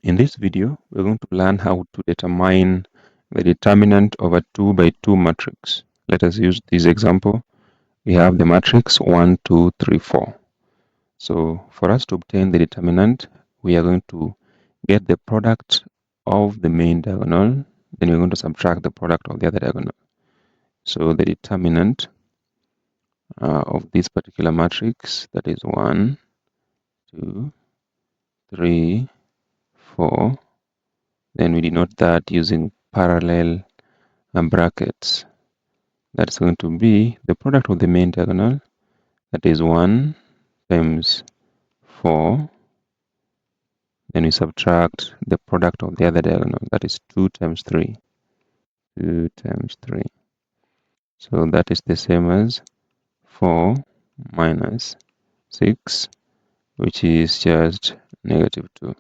In this video, we're going to learn how to determine the determinant of a 2 by 2 matrix. Let us use this example. We have the matrix 1, 2, 3, 4. So for us to obtain the determinant, we are going to get the product of the main diagonal, then we're going to subtract the product of the other diagonal. So the determinant of this particular matrix, that is 1, 2, 3, 4, then we denote that using parallel brackets. That's going to be the product of the main diagonal, that is 1 times 4. Then we subtract the product of the other diagonal, that is 2 times 3. 2 times 3. So that is the same as 4 minus 6, which is just negative 2.